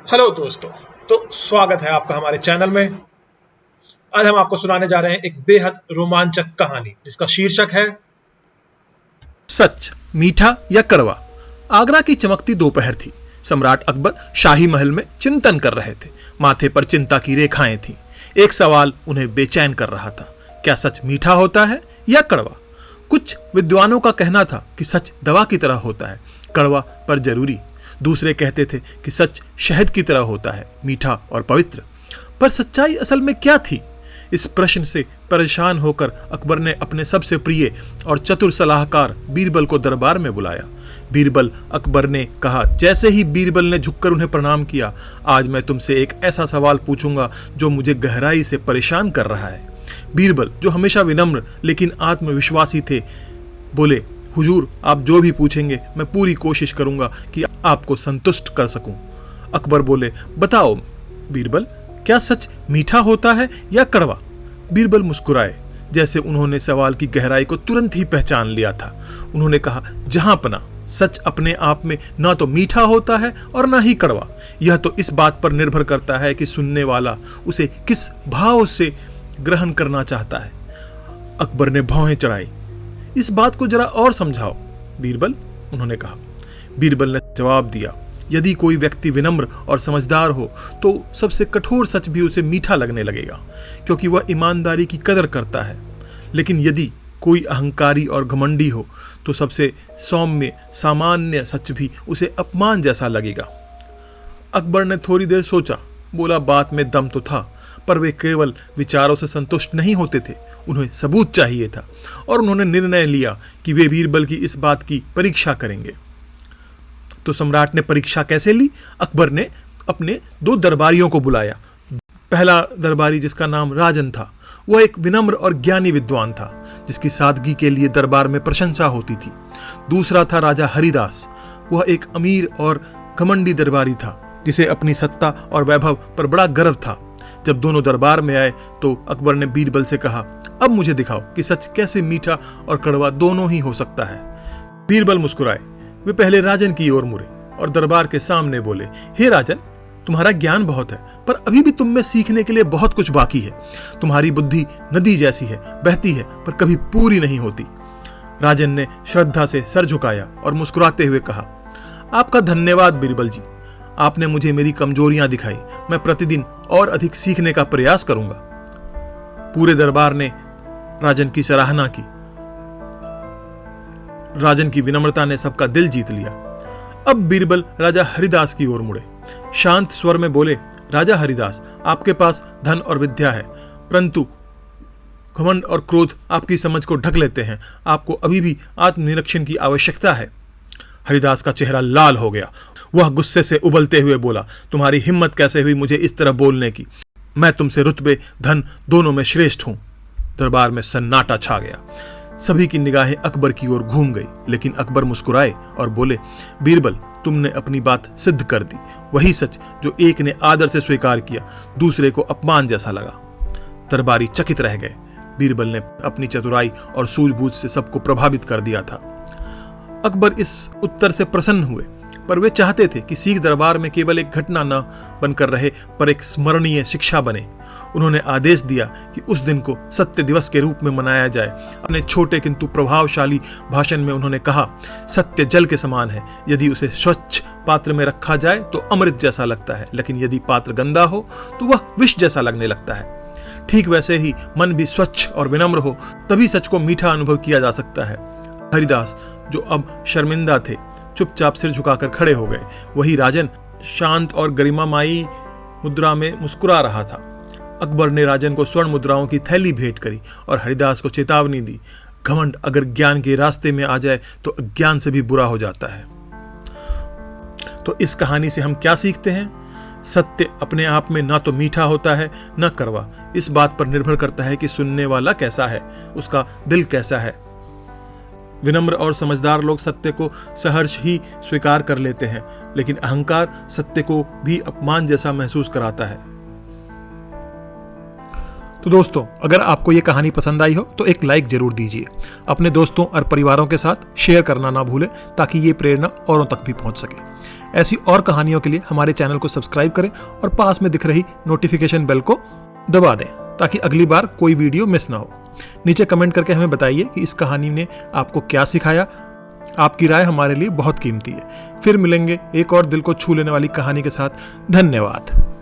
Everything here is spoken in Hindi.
हेलो दोस्तों। तो स्वागत है आपका हमारे चैनल में। आज हम आपको सुनाने जा रहे हैं एक बेहद रोमांचक कहानी जिसका शीर्षक है सच, मीठा या कड़वा। आगरा की चमकती दोपहर थी। सम्राट अकबर शाही महल में चिंतन कर रहे थे। माथे पर चिंता की रेखाएं थीं। एक सवाल उन्हें बेचैन कर रहा था, क्या सच मीठा होता है या कड़वा? कुछ विद्वानों का कहना था कि सच दवा की तरह होता है, कड़वा पर जरूरी। दूसरे कहते थे कि सच शहद की तरह होता है, मीठा और पवित्र। पर सच्चाई असल में क्या थी? इस प्रश्न से परेशान होकर अकबर ने अपने सबसे प्रिय और चतुर सलाहकार बीरबल को दरबार में बुलाया। बीरबल, अकबर ने कहा। जैसे ही बीरबल ने झुककर उन्हें प्रणाम किया, आज मैं तुमसे एक ऐसा सवाल पूछूंगा जो मुझे गहराई से परेशान कर रहा है। बीरबल, जो हमेशा विनम्र लेकिन आत्मविश्वासी थे, बोले, हुजूर, आप जो भी पूछेंगे मैं पूरी कोशिश करूंगा कि आपको संतुष्ट कर सकूं। अकबर बोले, बताओ बीरबल, क्या सच मीठा होता है या कड़वा? बीरबल मुस्कुराए, जैसे उन्होंने सवाल की गहराई को तुरंत ही पहचान लिया था। उन्होंने कहा, जहांपना, सच अपने आप में ना तो मीठा होता है और ना ही कड़वा। यह तो इस बात पर निर्भर करता है कि सुनने वाला उसे किस भाव से ग्रहण करना चाहता है। अकबर ने भौहें चढ़ाई। इस बात को जरा और समझाओ बीरबल, उन्होंने कहा। बीरबल ने जवाब दिया, यदि कोई व्यक्ति विनम्र और समझदार हो तो सबसे कठोर सच भी उसे मीठा लगने लगेगा, क्योंकि वह ईमानदारी की कदर करता है। लेकिन यदि कोई अहंकारी और घमंडी हो तो सबसे सौम्य सामान्य सच भी उसे अपमान जैसा लगेगा। अकबर ने थोड़ी देर सोचा। बोला, बात में दम तो था, पर वे केवल विचारों से संतुष्ट नहीं होते थे, उन्हें सबूत चाहिए था। और उन्होंने निर्णय लिया कि वे बीरबल की इस बात की परीक्षा करेंगे। तो सम्राट ने परीक्षा कैसे ली? अकबर ने अपने 2 दरबारियों को बुलाया। पहला दरबारी, जिसका नाम राजन था, वह एक विनम्र और ज्ञानी विद्वान था, जिसकी सादगी के लिए दरबार में प्रशंसा होती थी। दूसरा था राजा हरिदास। वह एक अमीर और घमंडी दरबारी था, जिसे अपनी सत्ता और वैभव पर बड़ा गर्व था। जब दोनों दरबार में आए तो अकबर ने बीरबल से कहा, अब मुझे दिखाओ कि सच कैसे मीठा और कड़वा दोनों ही हो सकता है। बीरबल मुस्कुराए। वे पहले राजन की ओर मुड़े और दरबार के सामने बोले, हे राजन, तुम्हारा ज्ञान बहुत है, पर अभी भी तुम में सीखने के लिए बहुत कुछ बाकी है। तुम्हारी बुद्धि नदी जैसी है, बहती है पर कभी पूरी नहीं होती। राजन ने श्रद्धा से सर झुकाया और मुस्कुराते हुए कहा, आपका धन्यवाद बीरबल जी, आपने मुझे मेरी कमजोरियां दिखाई। मैं प्रतिदिन और अधिक सीखने का प्रयास करूंगा। पूरे दरबार ने राजन की सराहना की। राजन की विनम्रता ने सबका दिल जीत लिया। अब बीरबल राजा हरिदास की ओर मुड़े। शांत स्वर में बोले, राजा हरिदास, आपके पास धन और विद्या है, परंतु घमंड और क्रोध आपकी समझ को ढक लेते हैं। आपको अभी भी आत्मनिरीक्षण की आवश्यकता है। हरिदास का चेहरा लाल हो गया। वह गुस्से से उबलते हुए बोला, तुम्हारी हिम्मत कैसे हुई मुझे इस तरह बोलने की? मैं तुमसे रुतबे धन दोनों में श्रेष्ठ हूं। दरबार में सन्नाटा छा गया। सभी की निगाहें अकबर की ओर घूम गई, लेकिन अकबर मुस्कुराए और बोले, बीरबल, तुमने अपनी बात सिद्ध कर दी। वही सच जो एक ने आदर से स्वीकार किया, दूसरे को अपमान जैसा लगा। दरबारी चकित रह गए। बीरबल ने अपनी चतुराई और सूझबूझ से सबको प्रभावित कर दिया था। अकबर इस उत्तर से प्रसन्न हुए, पर वे चाहते थे कि सिख दरबार में केवल एक घटना न बनकर रहे, पर एक स्मरणीय शिक्षा बने। उन्होंने आदेश दिया कि उस दिन को सत्य दिवस के रूप में मनाया जाए। अपने छोटे किंतु प्रभावशाली भाषण में उन्होंने कहा, सत्य जल के समान है, यदि उसे स्वच्छ पात्र में रखा जाए तो अमृत जैसा लगता है, लेकिन यदि पात्र गंदा हो तो वह विष जैसा लगने लगता है। ठीक वैसे ही मन भी स्वच्छ और विनम्र हो, तभी सच को मीठा अनुभव किया जा सकता है। हरिदास, जो अब शर्मिंदा थे, चुपचाप सिर झुकाकर खड़े हो गए। वही राजन शांत और गरिमामयी मुद्रा में मुस्कुरा रहा था। अकबर ने राजन को स्वर्ण मुद्राओं की थैली भेंट करी और हरिदास को चेतावनी दी, घमंड अगर ज्ञान के रास्ते में आ जाए तो अज्ञान से भी बुरा हो जाता है। तो इस कहानी से हम क्या सीखते हैं? सत्य अपने आप में ना तो मीठा होता है न कड़वा। इस बात पर निर्भर करता है कि सुनने वाला कैसा है, उसका दिल कैसा है। विनम्र और समझदार लोग सत्य को सहर्ष ही स्वीकार कर लेते हैं, लेकिन अहंकार सत्य को भी अपमान जैसा महसूस कराता है। तो दोस्तों, अगर आपको ये कहानी पसंद आई हो तो एक लाइक जरूर दीजिए। अपने दोस्तों और परिवारों के साथ शेयर करना ना भूलें ताकि ये प्रेरणा औरों तक भी पहुंच सके। ऐसी और कहानियों के लिए हमारे चैनल को सब्सक्राइब करें और पास में दिख रही नोटिफिकेशन बेल को दबा दें ताकि अगली बार कोई वीडियो मिस ना हो। नीचे कमेंट करके हमें बताइए कि इस कहानी ने आपको क्या सिखाया। आपकी राय हमारे लिए बहुत कीमती है। फिर मिलेंगे एक और दिल को छू लेने वाली कहानी के साथ। धन्यवाद।